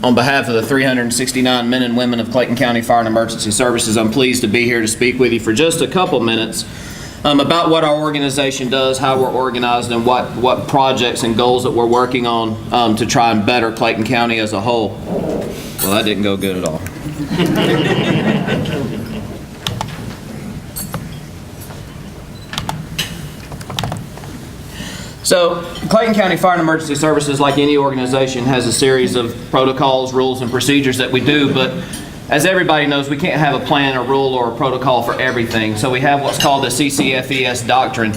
On behalf of the 369 men and women of Clayton County Fire and Emergency Services, I'm pleased to be here to speak with you for just a couple minutes about what our organization does, how we're organized, and what projects and goals that we're working on to try and better Clayton County as a whole. Well, that didn't go good at all. So, Clayton County Fire and Emergency Services, like any organization, has a series of protocols, rules, and procedures that we do, but as everybody knows, we can't have a plan, a rule, or a protocol for everything. So we have what's called the CCFES doctrine,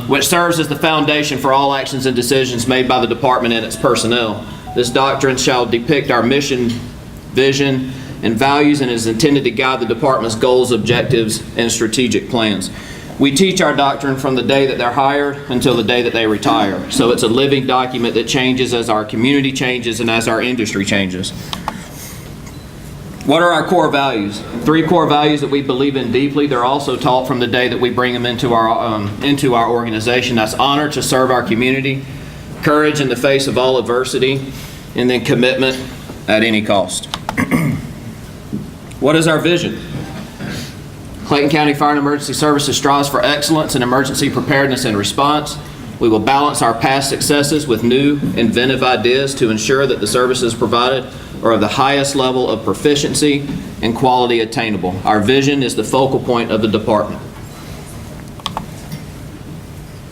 which serves as the foundation for all actions and decisions made by the department and its personnel. This doctrine shall depict our mission, vision, and values, and is intended to guide the department's goals, objectives, and strategic plans. We teach our doctrine from the day that they're hired until the day that they retire. So it's a living document that changes as our community changes and as our industry changes. What are our core values? 3 core values that we believe in deeply. They're also taught from the day that we bring them into our organization. That's honor to serve our community, courage in the face of all adversity, and then commitment at any cost. What is our vision? Clayton County Fire and Emergency Services strives for excellence in emergency preparedness and response. We will balance our past successes with new, inventive ideas to ensure that the services provided are of the highest level of proficiency and quality attainable. Our vision is the focal point of the department.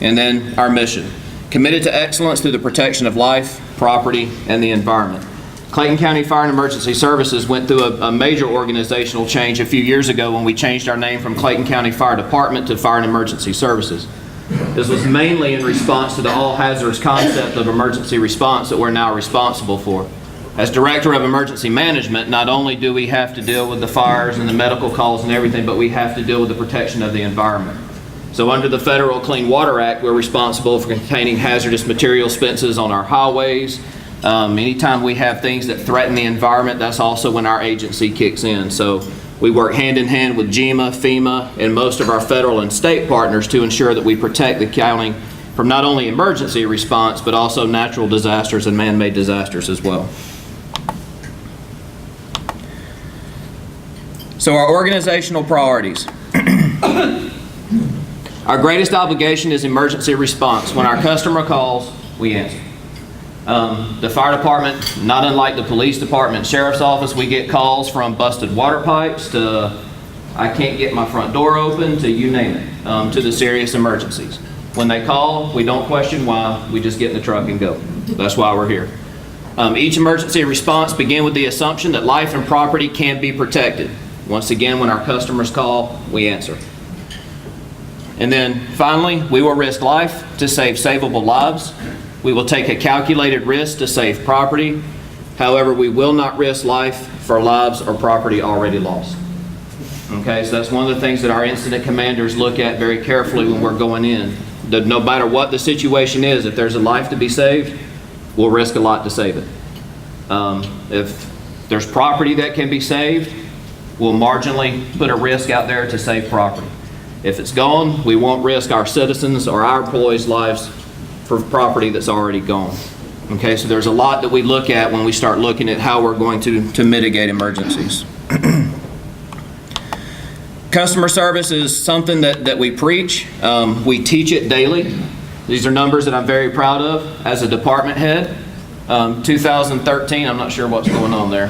And then our mission. Committed to excellence through the protection of life, property, and the environment. Clayton County Fire and Emergency Services went through a major organizational change a few years ago when we changed our name from Clayton County Fire Department to Fire and Emergency Services. This was mainly in response to the all-hazards concept of emergency response that we're now responsible for. As Director of Emergency Management, not only do we have to deal with the fires and the medical calls and everything, but we have to deal with the protection of the environment. So under the Federal Clean Water Act, we're responsible for containing hazardous material fences on our highways. Anytime we have things that threaten the environment, that's also when our agency kicks in. So we work hand in hand with GEMA, FEMA, and most of our federal and state partners to ensure that we protect the county from not only emergency response, but also natural disasters and man-made disasters as well. So our organizational priorities. Our greatest obligation is emergency response. When our customer calls, we answer. The fire department, not unlike the police department, sheriff's office, we get calls from busted water pipes to I can't get my front door open to you name it, to the serious emergencies. When they call, we don't question why, we just get in the truck and go. That's why we're here. Each emergency response begins with the assumption that life and property can be protected. Once again, when our customers call, we answer. And then finally, we will risk life to save savable lives. We will take a calculated risk to save property. However, we will not risk life for lives or property already lost. Okay, so that's one of the things that our incident commanders look at very carefully when we're going in. That no matter what the situation is, if there's a life to be saved, we'll risk a lot to save it. If there's property that can be saved, we'll marginally put a risk out there to save property. If it's gone, we won't risk our citizens or our employees' lives for property that's already gone. Okay, so there's a lot that we look at when we start looking at how we're going to mitigate emergencies. Customer service is something that we preach. We teach it daily. These are numbers that I'm very proud of as a department head. 2013, I'm not sure what's going on there.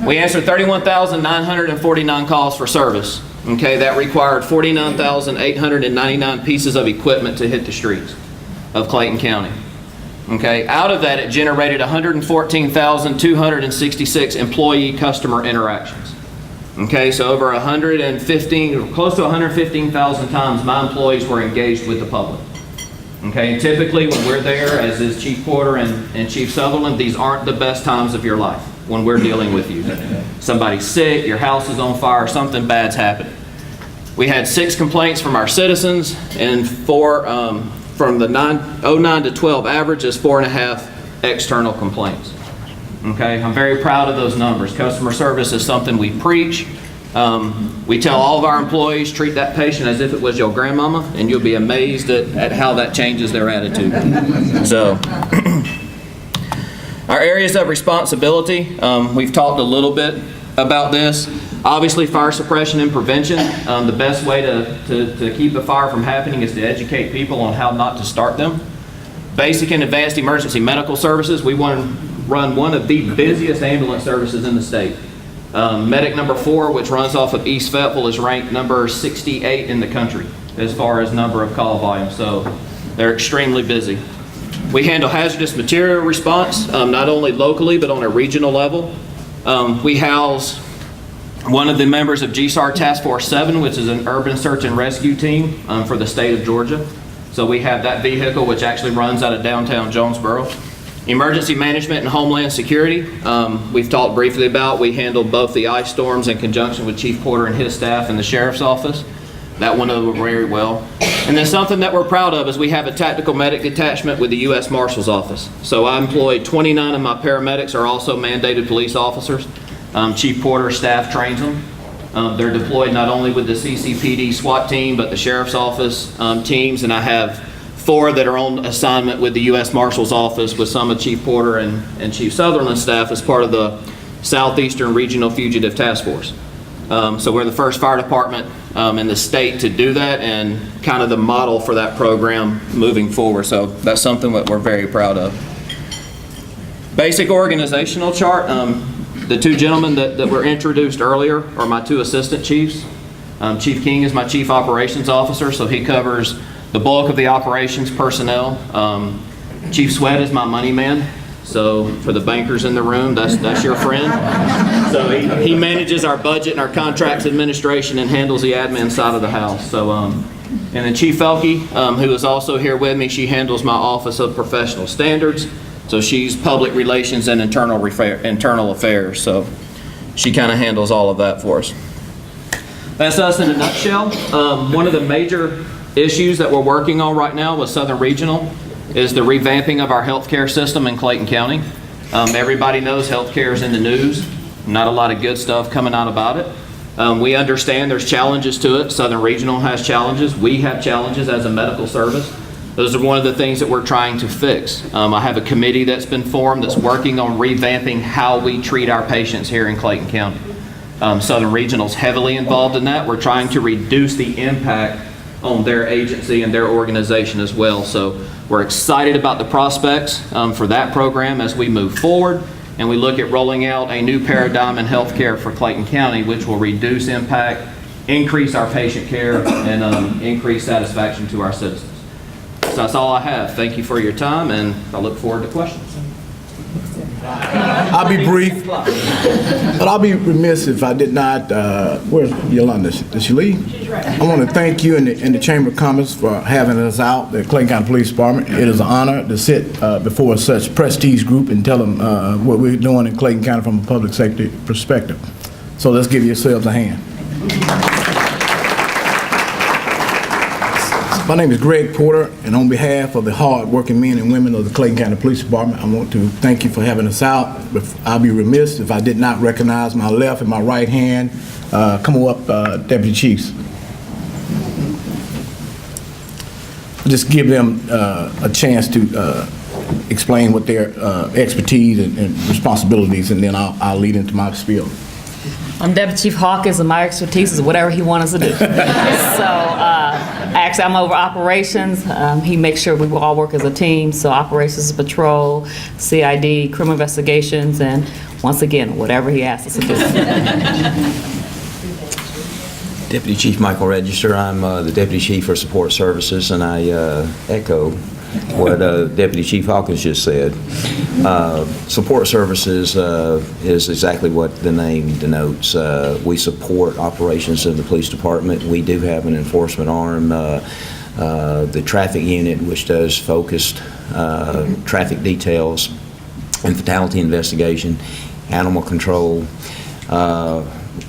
We answered 31,949 calls for service. Okay, that required 49,899 pieces of equipment to hit the streets of Clayton County. Okay, out of that it generated 114,266 employee customer interactions. Okay, so over 115, close to 115,000 times my employees were engaged with the public. Okay, and typically when we're there, as is Chief Porter and Chief Sutherland, these aren't the best times of your life when we're dealing with you. Somebody's sick, your house is on fire, something bad's happened. We had 6 complaints from our citizens, and 4 from the 09 to 12 average is 4.5 external complaints. Okay, I'm very proud of those numbers. Customer service is something we preach. We tell all of our employees, treat that patient as if it was your grandmama, and you'll be amazed at how that changes their attitude. So, Our areas of responsibility, we've talked a little bit about this. Obviously, fire suppression and prevention. The best way to keep a fire from happening is to educate people on how not to start them. Basic and advanced emergency medical services. We run one of the busiest ambulance services in the state. Medic number 4, which runs off of East Fayetteville, is ranked number 68 in the country as far as number of call volume, so they're extremely busy. We handle hazardous material response, not only locally but on a regional level. We house one of the members of GSAR Task Force 7, which is an urban search and rescue team for the state of Georgia. So we have that vehicle, which actually runs out of downtown Jonesboro. Emergency management and homeland security, we've talked briefly about. We handle both the ice storms in conjunction with Chief Porter and his staff in the sheriff's office. That went over very well. And then something that we're proud of is we have a tactical medic detachment with the U.S. Marshal's Office. So I employ 29 of my paramedics are also mandated police officers. Chief Porter's staff trains them. They're deployed not only with the CCPD SWAT team, but the Sheriff's Office teams, and I have 4 that are on assignment with the U.S. Marshal's Office with some of Chief Porter and Chief Sutherland's staff as part of the Southeastern Regional Fugitive Task Force. So we're the first fire department in the state to do that and kind of the model for that program moving forward. So that's something that we're very proud of. Basic organizational chart. The 2 gentlemen that were introduced earlier are my 2 assistant chiefs. Chief King is my chief operations officer, so he covers the bulk of the operations personnel. Chief Sweat is my money man. So for the bankers in the room, that's your friend. So he manages our budget and our contracts administration and handles the admin side of the house. So and then Chief Felke, who is also here with me, she handles my Office of Professional Standards. So she's public relations and internal affairs. So she kind of handles all of that for us. That's us in a nutshell. One of the major issues that we're working on right now with Southern Regional is the revamping of our healthcare system in Clayton County. Everybody knows healthcare is in the news. Not a lot of good stuff coming out about it. We understand there's challenges to it. Southern Regional has challenges. We have challenges as a medical service. Those are one of the things that we're trying to fix. I have a committee that's been formed that's working on revamping how we treat our patients here in Clayton County. Southern Regional's heavily involved in that. We're trying to reduce the impact on their agency and their organization as well. So we're excited about the prospects for that program as we move forward, and we look at rolling out a new paradigm in healthcare for Clayton County, which will reduce impact, increase our patient care, and increase satisfaction to our citizens. So that's all I have. Thank you for your time, and I look forward to questions. I'll be brief, but I'll be remiss if I did not. Where's Yolanda? Did she leave? I want to thank you and the Chamber of Commerce for having us out, the Clayton County Police Department. It is an honor to sit before such prestige group and tell them what we're doing in Clayton County from a public safety perspective. So let's give yourselves a hand. My name is Greg Porter, and on behalf of the hard-working men and women of the Clayton County Police Department, I want to thank you for having us out. I'll be remiss if I did not recognize my left and my right hand. Come on up, Deputy Chiefs. Just give them a chance to explain what their expertise and responsibilities, and then I'll lead into my spiel. I'm Deputy Chief Hawkins, and my expertise is whatever he wants us to do. So actually, I'm over operations. He makes sure we all work as a team. So operations, patrol, CID, criminal investigations, and once again, whatever he asks us to do. Deputy Chief Michael Register. I'm the Deputy Chief for Support Services, and I echo what Deputy Chief Hawkins just said. Support Services is exactly what the name denotes. We support operations in the police department. We do have an enforcement arm, the traffic unit, which does focused traffic details and fatality investigation, animal control,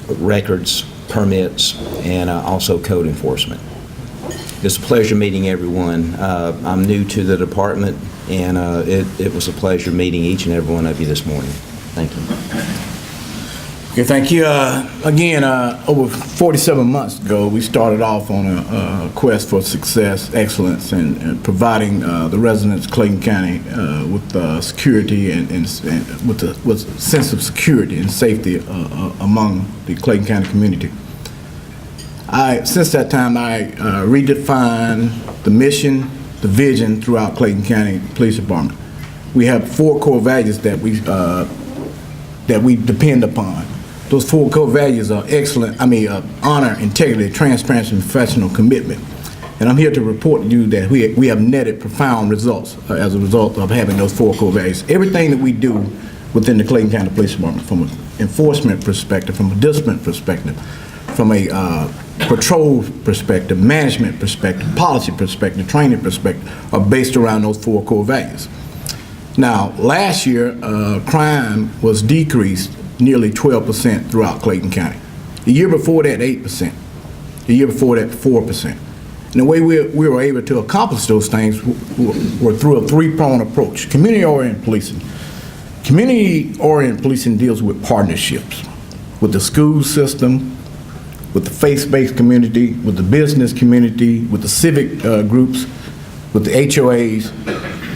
records, permits, and also code enforcement. It's a pleasure meeting everyone. I'm new to the department, and it was a pleasure meeting each and every one of you this morning. Thank you. Okay, thank you. Again, over 47 months ago, we started off on a quest for success, excellence, and providing the residents of Clayton County with security and with a sense of security and safety among the Clayton County community. Since that time, I redefined the mission, the vision throughout Clayton County Police Department. We have 4 core values that we depend upon. Those 4 core values are honor, integrity, transparency, and professional commitment. And I'm here to report to you that we have netted profound results as a result of having those 4 core values. Everything that we do within the Clayton County Police Department, from an enforcement perspective, from a discipline perspective, from a patrol perspective, management perspective, policy perspective, training perspective, are based around those 4 core values. Now, last year, crime was decreased nearly 12% throughout Clayton County. The year before that, 8%. The year before that, 4%. And the way we were able to accomplish those things were through a 3-pronged approach. Community-oriented policing. Community-oriented policing deals with partnerships with the school system, with the faith-based community, with the business community, with the civic groups, with the HOAs,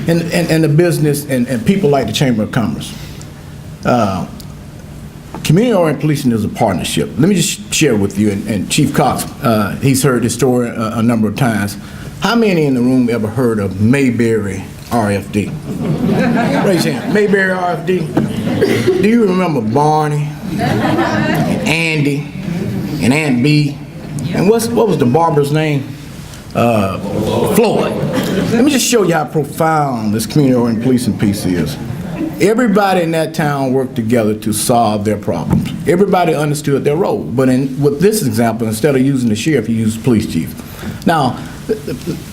and the business and people like the Chamber of Commerce. Community-oriented policing is a partnership. Let me just share with you, and Chief Cox, he's heard this story a number of times. How many in the room ever heard of Mayberry RFD? Raise your hand. Mayberry RFD? Do you remember Barney, and Andy, and Aunt B? And what was the barber's name? Floyd. Let me just show you how profound this community-oriented policing piece is. Everybody in that town worked together to solve their problems. Everybody understood their role. But with this example, instead of using the sheriff, you used the police chief. Now,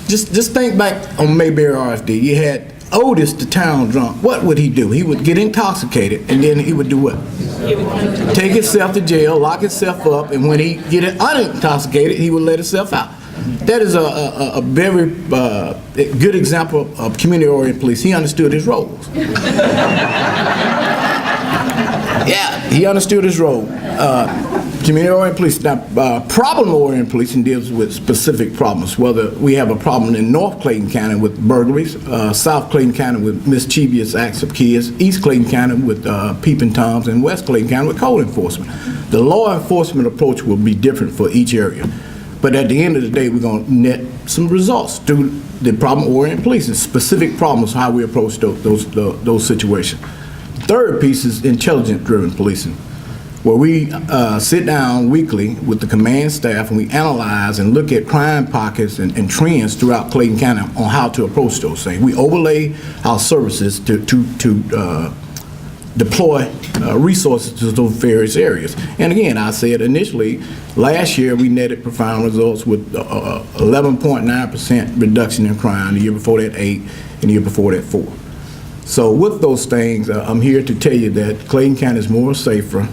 just think back on Mayberry RFD. You had Otis, the town drunk. What would he do? He would get intoxicated, and then he would do what? Take himself to jail, lock himself up, and when he get unintoxicated, he would let himself out. That is a very good example of community-oriented police. He understood his roles. Yeah, he understood his role. Community-oriented police. Now, problem-oriented policing deals with specific problems, whether we have a problem in North Clayton County with burglaries, South Clayton County with mischievous acts of kids, East Clayton County with peeping toms, and West Clayton County with code enforcement. The law enforcement approach will be different for each area. But at the end of the day, we're going to net some results through the problem-oriented policing, specific problems, how we approach those situations. The third piece is intelligence-driven policing, where we sit down weekly with the command staff and we analyze and look at crime pockets and trends throughout Clayton County on how to approach those things. We overlay our services to deploy resources to those various areas. And again, I said initially, last year we netted profound results with 11.9% reduction in crime. The year before that, 8, and the year before that, 4. So with those things, I'm here to tell you that Clayton County is more safer.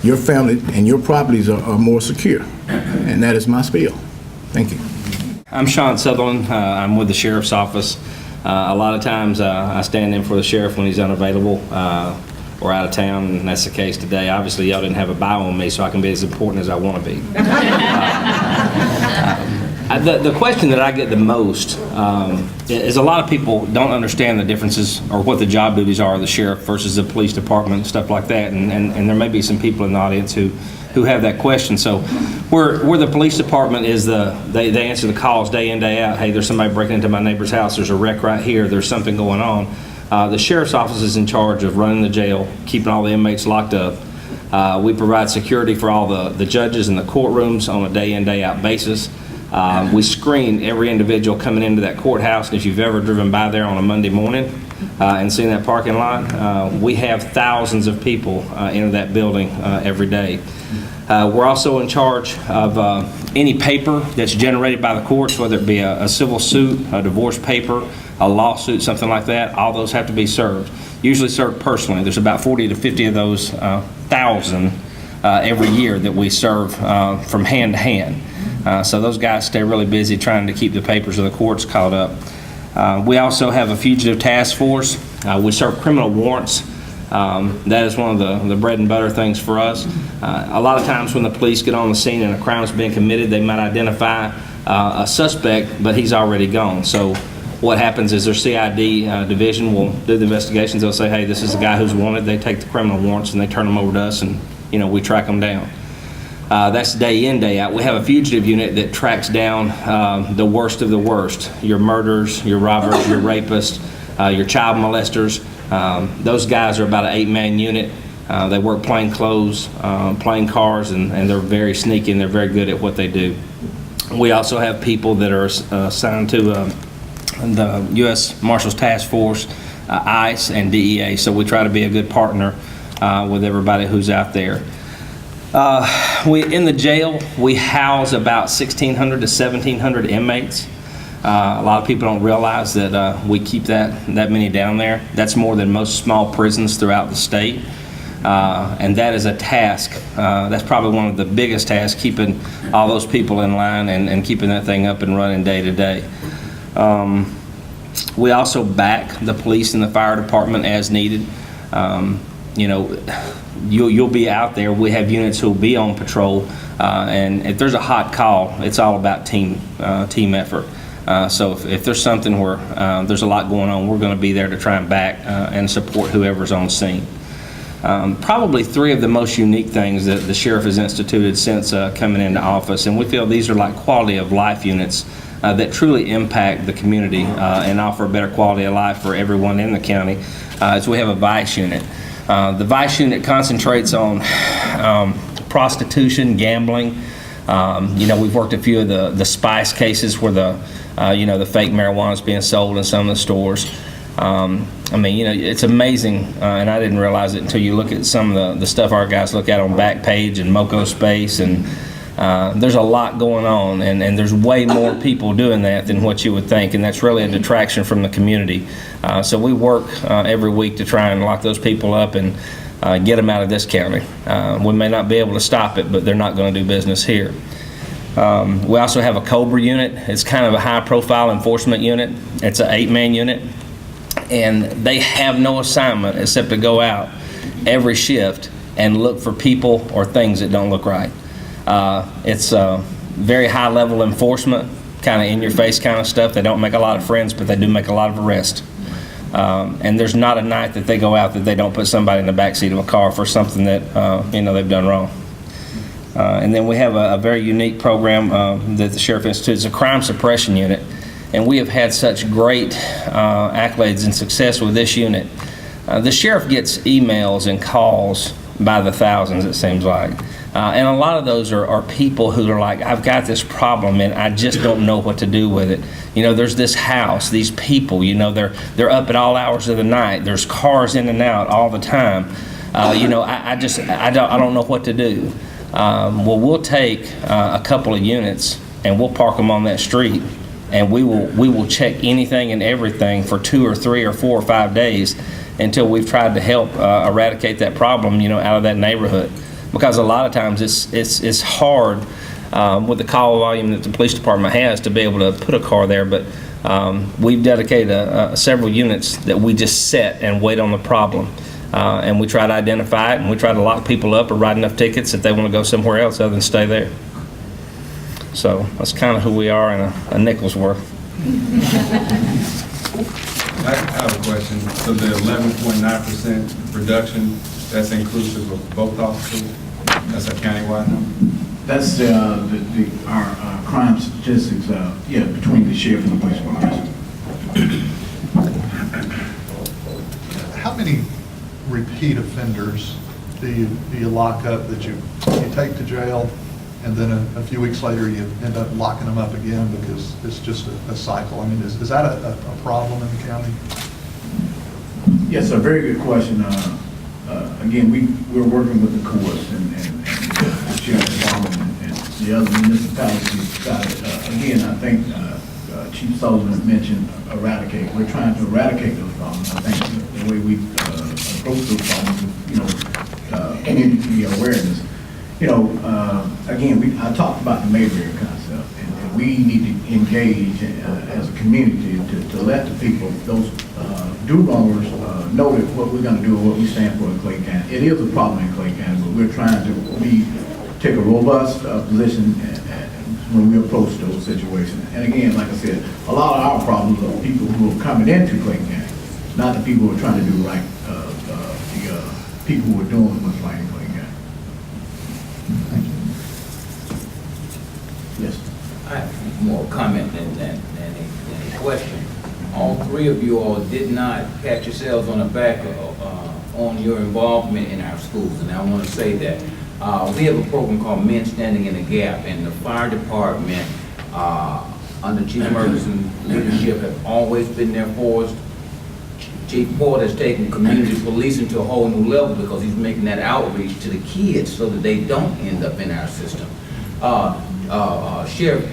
Your family and your properties are more secure. And that is my spiel. Thank you. I'm Sean Sutherland. I'm with the Sheriff's Office. A lot of times I stand in for the sheriff when he's unavailable or out of town, and that's the case today. Obviously, y'all didn't have a bio on me, so I can be as important as I want to be. The question that I get the most is a lot of people don't understand the differences or what the job duties are of the sheriff versus the police department and stuff like that, and there may be some people in the audience who have that question. So where the police department is they answer the calls day in, day out. Hey, there's somebody breaking into my neighbor's house. There's a wreck right here. There's something going on. The sheriff's office is in charge of running the jail, keeping all the inmates locked up. We provide security for all the judges in the courtrooms on a day in, day out basis. We screen every individual coming into that courthouse, and if you've ever driven by there on a Monday morning and seen that parking lot, we have thousands of people enter that building every day. We're also in charge of any paper that's generated by the courts, whether it be a civil suit, a divorce paper, a lawsuit, something like that. All those have to be served, usually served personally. There's about 40 to 50 of those thousand every year that we serve from hand to hand. So those guys stay really busy trying to keep the papers of the courts caught up. We also have a fugitive task force. We serve criminal warrants That is one of the bread and butter things for us. A lot of times when the police get on the scene and a crime is being committed, they might identify a suspect, but he's already gone. So what happens is their CID division will do the investigations. They'll say, hey, this is a guy who's wanted. They take the criminal warrants and they turn them over to us, and we track them down. That's day in, day out. We have a fugitive unit that tracks down the worst of the worst. Your murderers, your robbers, your rapists, your child molesters. Those guys are about an 8-man unit. They work plain clothes, plain cars, and they're very sneaky and they're very good at what they do. We also have people that are assigned to the U.S. Marshals Task Force, ICE, and DEA. So we try to be a good partner with everybody who's out there. In the jail, we house about 1,600 to 1,700 inmates. A lot of people don't realize that we keep that many down there. That's more than most small prisons throughout the state. And that is a task. That's probably one of the biggest tasks, keeping all those people in line and keeping that thing up and running day to day. We also back the police and the fire department as needed. You'll be out there. We have units who'll be on patrol, and if there's a hot call, it's all about team effort. So if there's something where there's a lot going on, we're going to be there to try and back and support whoever's on scene. Probably 3 of the most unique things that the sheriff has instituted since coming into office, and we feel these are like quality of life units that truly impact the community and offer a better quality of life for everyone in the county, is we have a vice unit. The vice unit concentrates on prostitution, gambling. We've worked a few of the spice cases where the fake marijuana is being sold in some of the stores. It's amazing, and I didn't realize it until you look at some of the stuff our guys look at on Backpage and Moco Space, and there's a lot going on, and there's way more people doing that than what you would think, and that's really a detraction from the community. So we work every week to try and lock those people up and get them out of this county. We may not be able to stop it, but they're not going to do business here. We also have a COBRA unit. It's kind of a high-profile enforcement unit. It's an 8-man unit, and they have no assignment except to go out every shift and look for people or things that don't look right. It's very high-level enforcement, kind of in-your-face kind of stuff. They don't make a lot of friends, but they do make a lot of arrests. And there's not a night that they go out that they don't put somebody in the backseat of a car for something that they've done wrong. And then we have a very unique program that the Sheriff Institute is a crime suppression unit, and we have had such great accolades and success with this unit. The sheriff gets emails and calls by the thousands, it seems like. And a lot of those are people who are like, I've got this problem and I just don't know what to do with it. There's this house, these people, they're up at all hours of the night. There's cars in and out all the time. I don't know what to do. Well, we'll take a couple of units and we'll park them on that street, and we will check anything and everything for 2 or 3 or 4 or 5 days until we've tried to help eradicate that problem, out of that neighborhood. Because a lot of times it's hard with the call volume that the police department has to be able to put a car there, but we've dedicated several units that we just set and wait on the problem. And we try to identify it, and we try to lock people up or write enough tickets if they want to go somewhere else other than stay there. So that's kind of who we are in a nickel's worth. I have a question. So the 11.9% reduction, that's inclusive of both officers? That's a countywide number? That's our crime statistics, between the sheriff and the police department. How many repeat offenders do you lock up that you take to jail, and then a few weeks later you end up locking them up again because it's just a cycle? I mean, is that a problem in the county? Yes, a very good question. Again, we're working with the courts and the sheriff's department and the other municipalities. Again, I think Chief Sullivan mentioned eradicate. We're trying to eradicate those problems. I think the way we approach those problems with, community awareness. Again, I talked about the Mayberry concept, and we need to engage as a community to let the people, those do-wrongers, know that what we're going to do and what we stand for in Clayton County. It is a problem in Clayton County, but we're trying to take a robust position when we approach those situations. And again, like I said, a lot of our problems are people who are coming into Clayton County, not the people who are trying to do right, the people who are doing what's right in Clayton County. Yes. I have more comment than a question. All three of you all did not pat yourselves on the back on your involvement in our schools, and I want to say that we have a program called Men Standing in the Gap, and the fire department, under Chief Murchison leadership, have always been there for us. Chief Port has taken community policing to a whole new level because he's making that outreach to the kids so that they don't end up in our system. Sheriff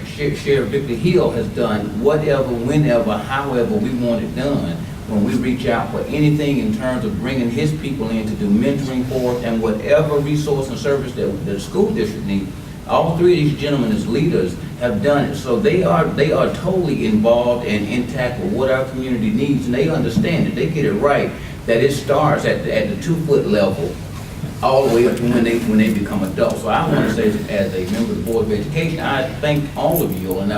Victor Hill has done whatever, whenever, however we want it done when we reach out for anything in terms of bringing his people in to do mentoring for us and whatever resource and service that the school district needs. All three of these gentlemen as leaders have done it, so they are totally involved and intact with what our community needs, and they understand it. They get it right, that it starts at the 2-foot level all the way up to when they become adults. So I want to say, as a member of the Board of Education, I thank all of you, and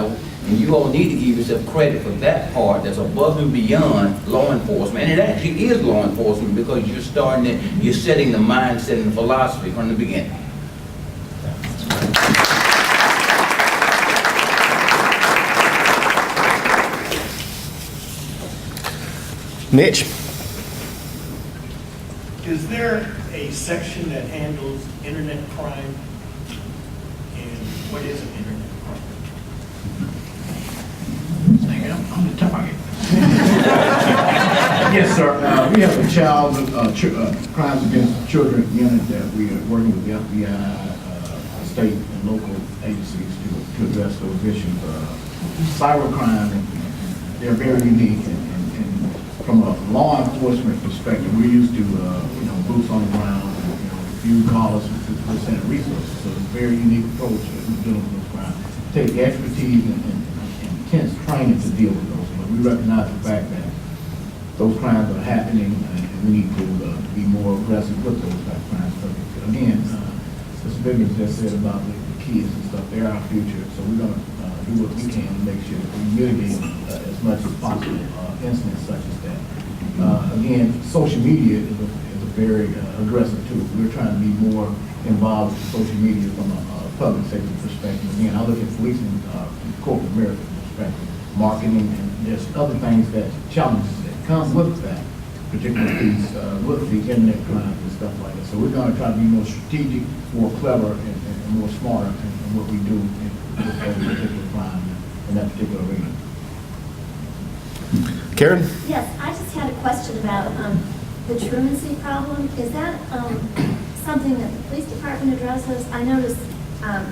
you all need to give yourself credit for that part that's above and beyond law enforcement. And it actually is law enforcement because you're setting the mindset and the philosophy from the beginning. Mitch? Is there a section that handles internet crime? And what is an internet crime? I'm the target. Yes, sir. We have a child crimes against children unit that we are working with the FBI, state and local agencies to address those issues. Cybercrime, they're very unique, and from a law enforcement perspective, we're used to boots on the ground. If you call us, we'll send resources. So it's a very unique approach to dealing with those crimes. Take expertise and intense training to deal with those. But we recognize the fact that those crimes are happening, and we need to be more aggressive with those type of crimes. But again, Mr. Biggins just said about the kids and stuff. They're our future, so we're going to do what we can to make sure that we mitigate as much as possible incidents such as that. Again, social media is a very aggressive tool. We're trying to be more involved with social media from a public safety perspective. Again, I look at policing from corporate America perspective, marketing, and there's other things that challenges that come with that, particularly with the internet crimes and stuff like that. So we're going to try to be more strategic, more clever, and more smarter in what we do with those particular crimes in that particular arena. Karen? Yes, I just had a question about the truancy problem. Is that something that the police department addresses? I noticed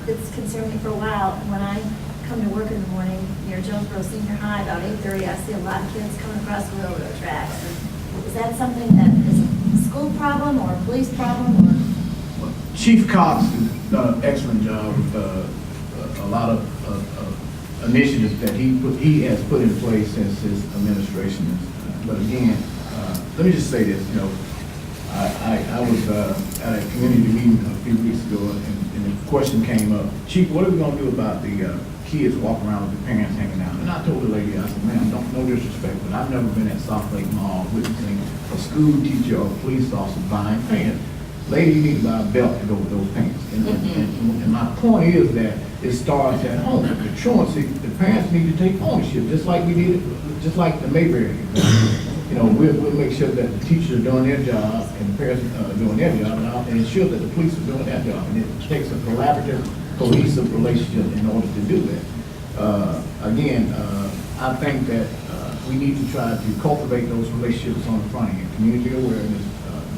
it's concerned me for a while. When I come to work in the morning near Jonesboro Senior High, about 8:30, I see a lot of kids coming across the railroad tracks. And is that something that is a school problem or a police problem? Or? Chief Cox has done an excellent job with a lot of initiatives that he has put in place since his administration. But again, let me just say this, I was at a community meeting a few weeks ago, and the question came up, Chief, what are we going to do about the kids walking around with their parents hanging out? And I told the lady, I said, ma'am, no disrespect, but I've never been at South Lake Mall witnessing a school teacher or a police officer buying pants. Lady, you need to buy a belt to go with those pants. And my point is that it starts at home. The truancy, the parents need to take ownership, just like we did, just like the Mayberry. We'll make sure that the teachers are doing their job and the parents are doing their job, and ensure that the police are doing their job. And it takes a collaborative, cohesive relationship in order to do that. Again, I think that we need to try to cultivate those relationships on the front end, community awareness,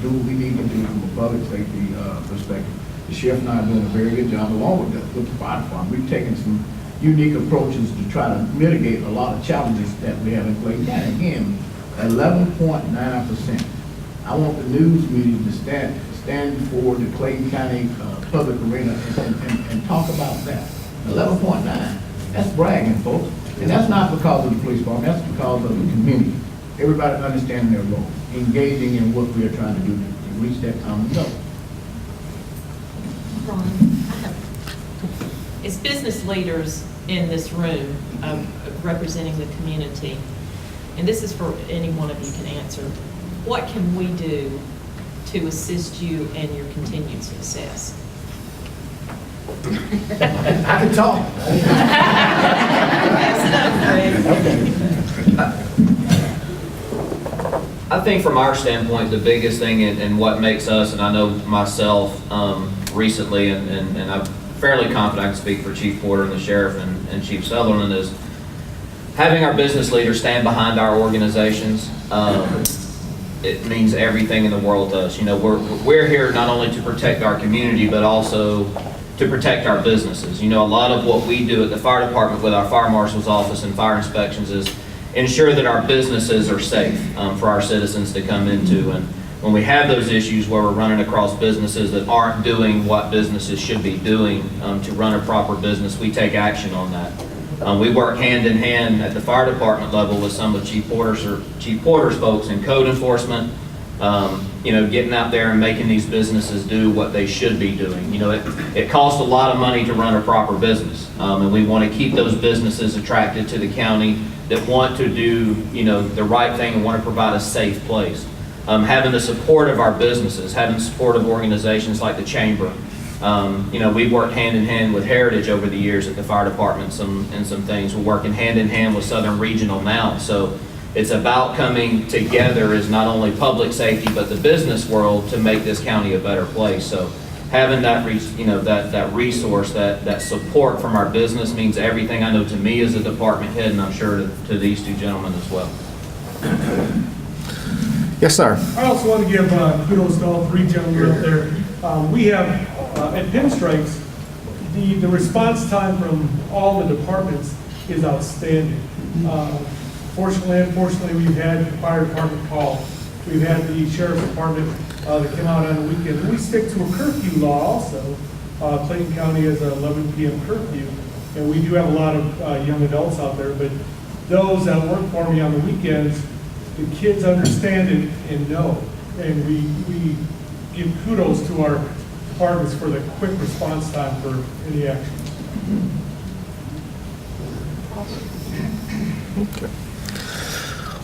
do what we need to do from a public safety perspective. The sheriff and I are doing a very good job along with the fire department. We've taken some unique approaches to try to mitigate a lot of challenges that we have in Clayton County. Again, 11.9%. I want the news media to stand before the Clayton County public arena and talk about that. 11.9. That's bragging, folks. And that's not because of the police department, that's because of the community. Everybody understanding their role, engaging in what we are trying to do to reach that common goal. Ron, as business leaders in this room, representing the community, and this is for any one of you can answer, what can we do to assist you in your continued success? I can talk. I think from our standpoint, the biggest thing and what makes us, and I know myself recently, and I'm fairly confident I can speak for Chief Porter and the Sheriff and Chief Sutherland, is having our business leaders stand behind our organizations. It means everything in the world to us. You know, we're here not only to protect our community, but also to protect our businesses. You know, a lot of what we do at the fire department with our fire marshal's office and fire inspections is ensure that our businesses are safe for our citizens to come into. And when we have those issues where we're running across businesses that aren't doing what businesses should be doing to run a proper business, we take action on that. We work hand in hand at the fire department level with some of Chief Porter's folks in code enforcement, you know, getting out there and making these businesses do what they should be doing. You know, it costs a lot of money to run a proper business, and we want to keep those businesses attracted to the county that want to do, you know, the right thing and want to provide a safe place. Having the support of our businesses, having the support of organizations like the Chamber. You know, we've worked hand in hand with Heritage over the years at the fire department and some things. We're working hand in hand with Southern Regional now. So it's about coming together as not only public safety, but the business world to make this county a better place. So having that, you know, that resource, that support from our business means everything. I know to me as a department head, and I'm sure to these two gentlemen as well. Yes, sir. I also want to give kudos to all three gentlemen out there. We have, at Pinstripes, the response time from all the departments is outstanding. Fortunately, unfortunately, we've had the fire department call. We've had the sheriff's department that came out on the weekend. We stick to a curfew law also. Clayton County has an 11 p.m. curfew, and we do have a lot of young adults out there, but those that work for me on the weekends, the kids understand it and know. And we give kudos to our departments for the quick response time for any action. Okay.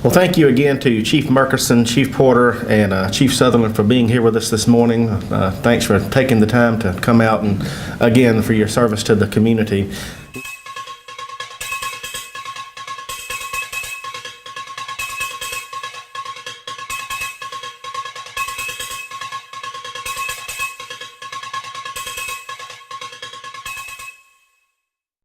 Well, thank you again to Chief Murkison, Chief Porter, and Chief Sutherland for being here with us this morning. Thanks for taking the time to come out and, again, for your service to the community.